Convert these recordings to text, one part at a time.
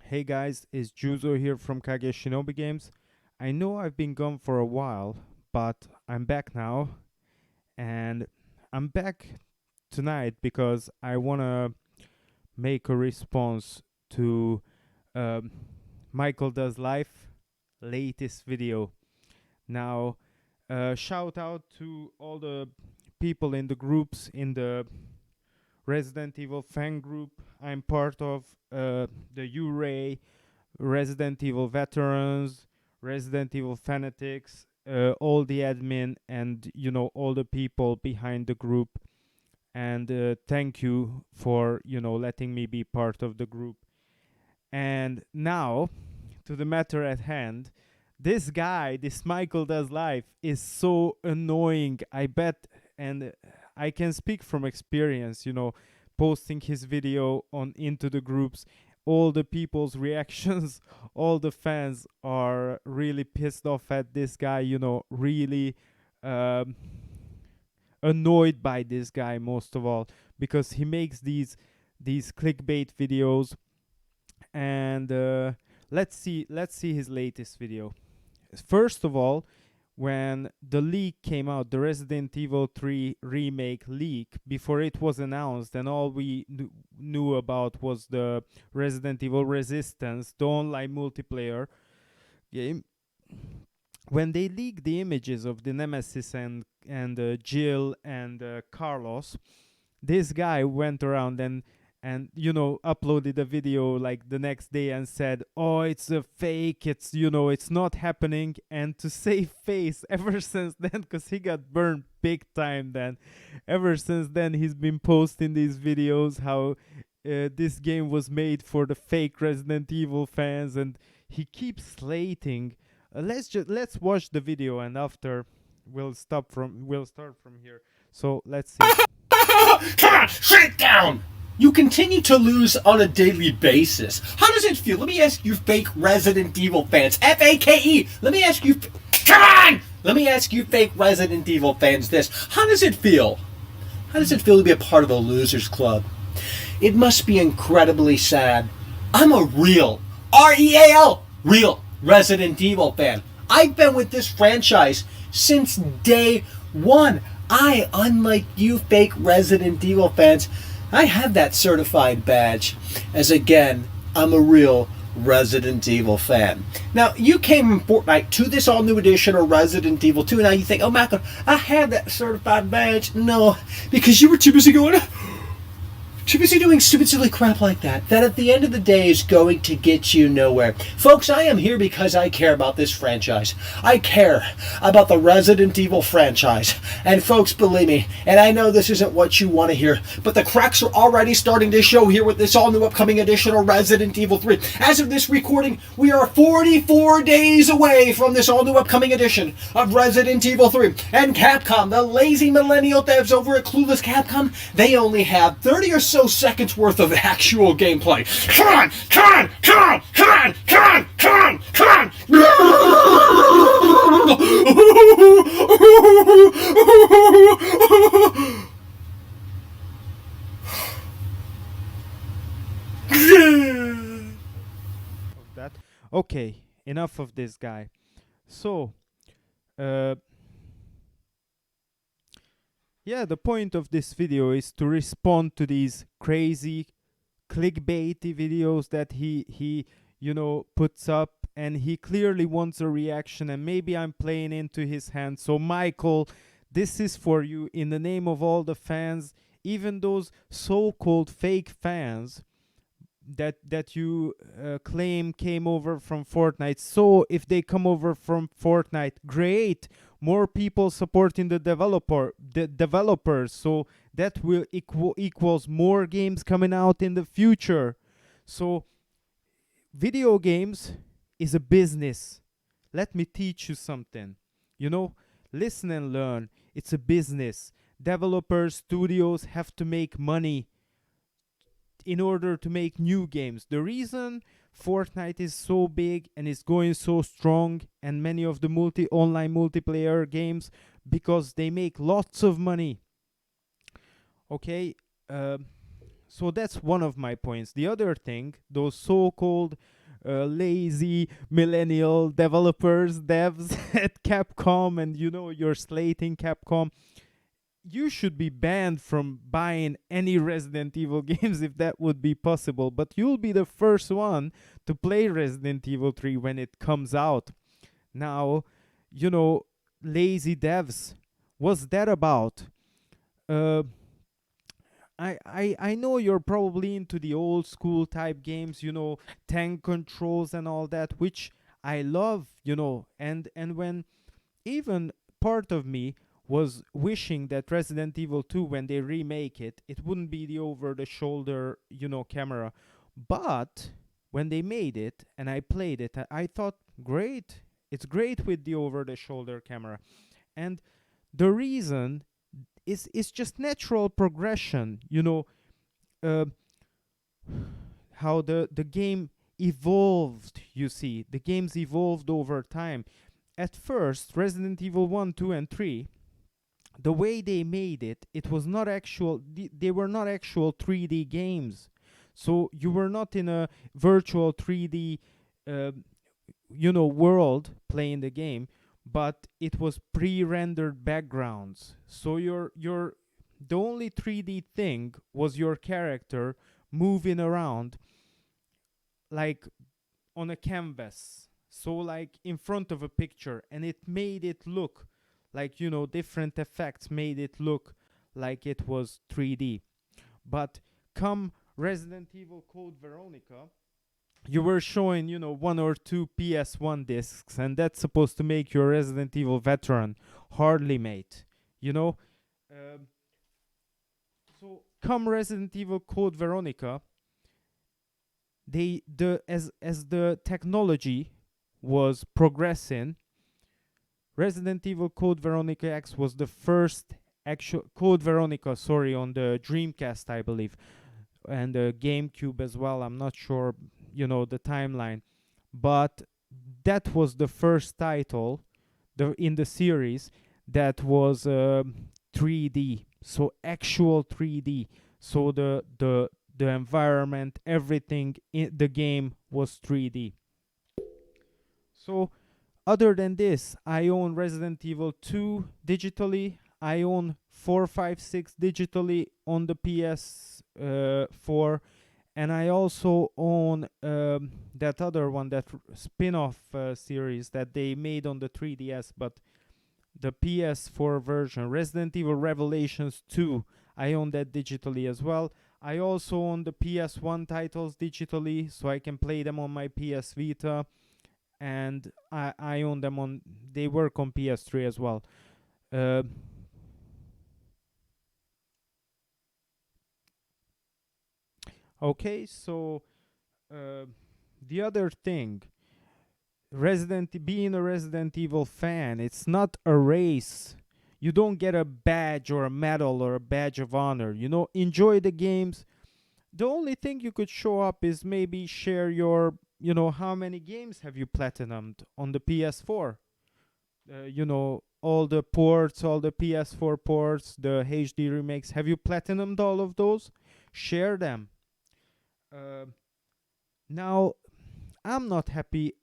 Hey guys, it's Juzo here from KageShinobiGames. I know I've been gone for a while, but I'm back now, and I'm back tonight because I wanna make a response to um, Michael Does Life latest video. Now, shout out to all the people in the groups in the Resident Evil fan group I'm part of, the URA, Resident Evil veterans, Resident Evil fanatics, all the admin, and all the people behind the group. And thank you for letting me be part of the group. And now to the matter at hand. This guy, this Michael Does Life, is so annoying. I bet, and I can speak from experience. Posting his video on into the groups, all the people's reactions, all the fans are really pissed off at this guy. Really um, annoyed by this guy most of all because he makes these clickbait videos. And let's see his latest video. First of all, when the leak came out, the Resident Evil 3 remake leak, before it was announced, and all we knew about was the Resident Evil Resistance, the online multiplayer game. When they leaked the images of the Nemesis and Jill and Carlos, this guy went around and uploaded a video like the next day and said, oh, it's a fake, it's not happening. And to save face, ever since then, because he got burned big time then, ever since then he's been posting these videos how this game was made for the fake Resident Evil fans, and he keeps slating. Let's watch the video, and after we'll start from here. So let's see. Come on, sit down! You continue to lose on a daily basis. How does it feel? Let me ask you fake Resident Evil fans. F-A-K-E! Let me ask you... Come on! Let me ask you fake Resident Evil fans this. How does it feel? How does it feel to be a part of the Losers Club? It must be incredibly sad. I'm a real, R-E-A-L, real Resident Evil fan. I've been with this franchise since day one. I, unlike you fake Resident Evil fans, I have that certified badge, as again, I'm a real Resident Evil fan. Now, you came in Fortnite to this all-new edition of Resident Evil 2, and now you think, oh, Michael, I have that certified badge. No, because you were too busy doing stupid silly crap like that at the end of the day is going to get you nowhere. Folks, I am here because I care about this franchise. I care about the Resident Evil franchise. And folks, believe me, and I know this isn't what you want to hear, but the cracks are already starting to show here with this all new upcoming edition of Resident Evil 3. As of this recording, we are 44 days away from this all new upcoming edition of Resident Evil 3. And Capcom, the lazy millennial devs over at Clueless Capcom, they only have 30 or so seconds worth of actual gameplay. Come on! Come on! Come on! Come on! Come on! Come on! Come on! Of that. Okay, enough of this guy. So, yeah, the point of this video is to respond to these crazy clickbaity videos that he puts up, and he clearly wants a reaction, and maybe I'm playing into his hands. So Michael, this is for you, in the name of all the fans, even those so-called fake fans that you claim came over from Fortnite. So if they come over from Fortnite, great, more people supporting the developers, so that will equals more games coming out in the future. So video games is a business. Let me teach you something. Listen and learn. It's a business. Developers, studios have to make money in order to make new games. The reason Fortnite is so big and is going so strong, and many of the online multiplayer games, because they make lots of money. Okay, so that's one of my points. The other thing, those so-called lazy millennial developers, devs at Capcom, and you're slating Capcom. You should be banned from buying any Resident Evil games if that would be possible, but you'll be the first one to play Resident Evil 3 when it comes out. Now, you know, lazy devs. What's that about? Uh, I know you're probably into the old school type games, tank controls and all that, which I love, and when even part of me was wishing that Resident Evil 2, when they remake it, it wouldn't be the over the shoulder, camera. But when they made it and I played it, I thought, great. It's great with the over the shoulder camera. And the reason is it's just natural progression, uh, how the game evolved, you see. The games evolved over time. At first, Resident Evil 1, 2, and 3, the way they made it, it was not actual, they were not actual 3D games. So you were not in a virtual 3D, uh, world playing the game, but it was pre-rendered backgrounds. So your the only 3D thing was your character moving around like on a canvas, so like in front of a picture, and it made it look like, different effects made it look like it was 3D. But come Resident Evil Code Veronica, you were showing, one or two PS1 discs, and that's supposed to make you a Resident Evil veteran. Hardly, mate. You know? Um, so come Resident Evil Code Veronica, as the technology was progressing, Resident Evil Code Veronica X was the first actual Code Veronica, sorry, on the Dreamcast, I believe, and the GameCube as well. I'm not sure, the timeline, but that was the first title in the series that was 3D, so actual 3D. So the environment, everything in the game was 3D. So other than this, I own Resident Evil 2 digitally. I own 4, 5, 6 digitally on the PS4, and I also own that other one, that spin-off series that they made on the 3DS, but the PS4 version, Resident Evil Revelations 2. I own that digitally as well. I also own the PS1 titles digitally, so I can play them on my PS Vita, and I own them on. They work on PS3 as well. Uh, okay, so uh, the other thing, being a Resident Evil fan, it's not a race. You don't get a badge or a medal or a badge of honor. Enjoy the games. The only thing you could show up is maybe share your, how many games have you platinumed on the PS4. All the ports, all the PS4 ports, the HD remakes. Have you platinumed all of those? Share them. Uh, Now, I'm not happy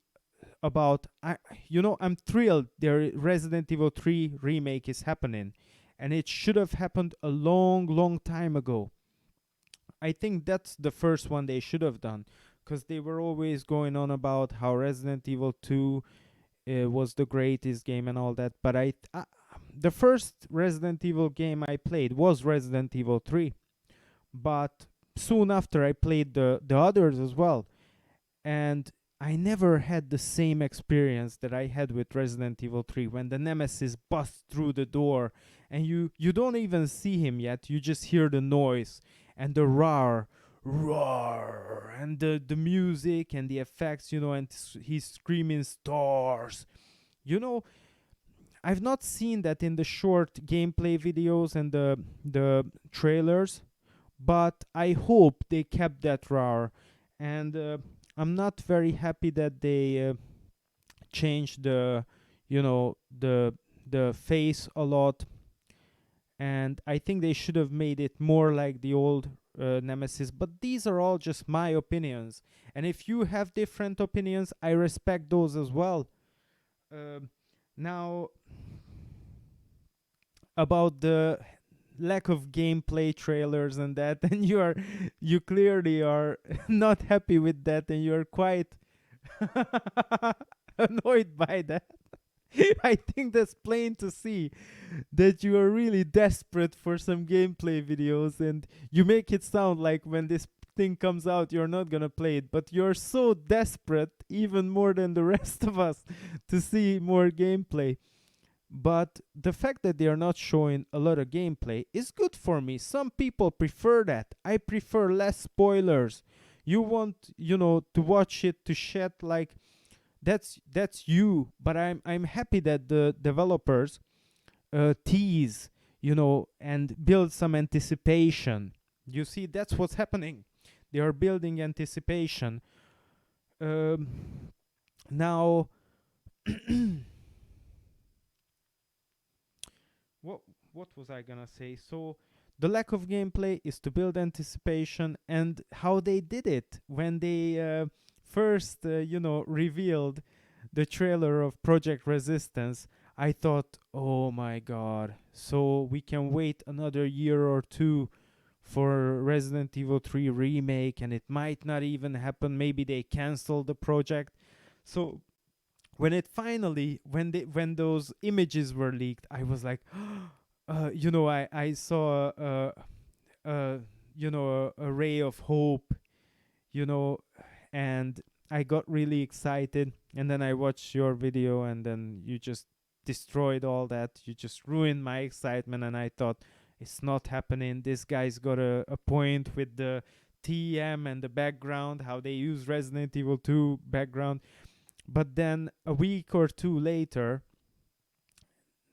about. I'm thrilled their Resident Evil 3 remake is happening, and it should have happened a long, long time ago. I think that's the first one they should have done, because they were always going on about how Resident Evil 2 was the greatest game and all that. But the first Resident Evil game I played was Resident Evil 3, but soon after I played the others as well, and I never had the same experience that I had with Resident Evil 3, when the Nemesis busts through the door and you don't even see him yet. You just hear the noise and the roar, and the music and the effects, and he's screaming stars. You know, I've not seen that in the short gameplay videos and the trailers, but I hope they kept that roar. And I'm not very happy that they changed the face a lot, and I think they should have made it more like the old Nemesis, but these are all just my opinions. And if you have different opinions, I respect those as well. Um, Now, about the lack of gameplay trailers and that, and you clearly are not happy with that, and you're quite annoyed by that. I think that's plain to see that you are really desperate for some gameplay videos, and you make it sound like when this thing comes out you're not gonna play it, but you're so desperate, even more than the rest of us, to see more gameplay. But the fact that they are not showing a lot of gameplay is good for me. Some people prefer that. I prefer less spoilers. You want, to watch it to shed like that's you. But I'm happy that the developers tease, and build some anticipation. You see, that's what's happening. They are building anticipation. Um, Now, what what was I gonna say? So the lack of gameplay is to build anticipation, and how they did it when they first, revealed the trailer of Project Resistance. I thought, oh my god, so we can wait another year or two for Resident Evil 3 remake, and it might not even happen. Maybe they cancel the project. So when it finally when those images were leaked, I was like, I saw uh a ray of hope, you know and I got really excited, and then I watched your video, and then you just destroyed all that. You just ruined my excitement, and I thought, it's not happening. This guy's got a point with the TM and the background, how they use Resident Evil 2 background. But then a week or two later,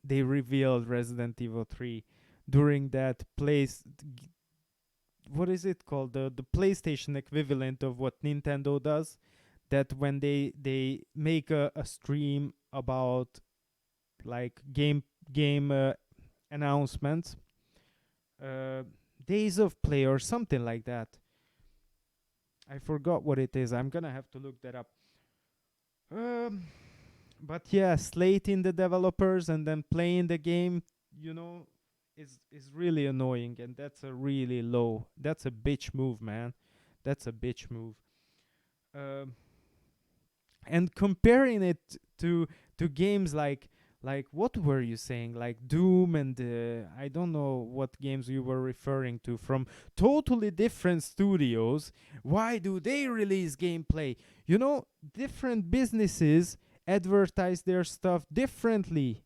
they revealed Resident Evil 3 during that place. What is it called? The PlayStation equivalent of what Nintendo does. That when they make a stream about like game announcements, uh, days of play or something like that. I forgot what it is. I'm gonna have to look that up. Um, but yeah, slating the developers and then playing the game, you know, is really annoying, and that's a really low. That's a bitch move, man. That's a bitch move. Um, and comparing it to games like what were you saying, like Doom, and I don't know what games you were referring to, from totally different studios. Why do they release gameplay? Different businesses advertise their stuff differently.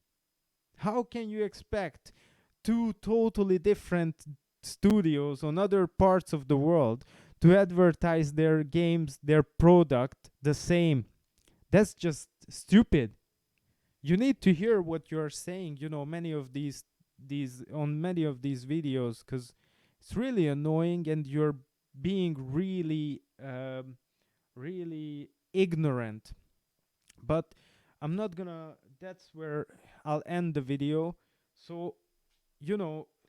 How can you expect two totally different studios on other parts of the world to advertise their games, their product the same? That's just stupid. You need to hear what you're saying, many of these videos, because it's really annoying, and you're being really ignorant. But I'm not gonna that's where I'll end the video. So,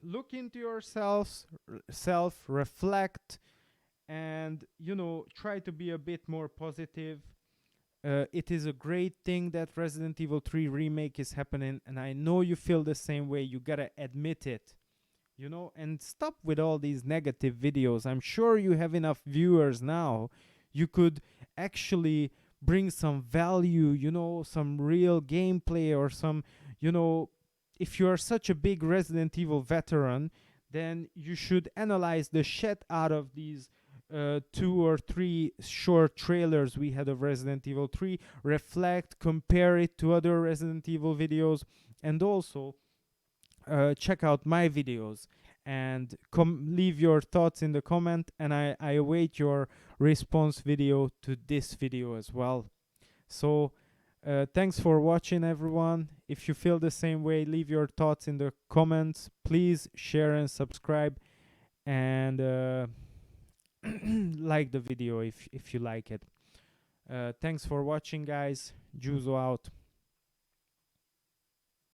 look into yourselves, self reflect, and try to be a bit more positive. It is a great thing that Resident Evil 3 remake is happening, and I know you feel the same way. You gotta admit it, and stop with all these negative videos. I'm sure you have enough viewers now. You could actually bring some value, some real gameplay, or some, if you are such a big Resident Evil veteran, then you should analyze the shit out of these 2 or 3 short trailers we had of Resident Evil 3, reflect, compare it to other Resident Evil videos, and also check out my videos, and leave your thoughts in the comment, and I await your response video to this video as well. So thanks for watching, everyone. If you feel the same way, leave your thoughts in the comments. Please share and subscribe, and like the video if you like it. Thanks for watching, guys. Juzo out.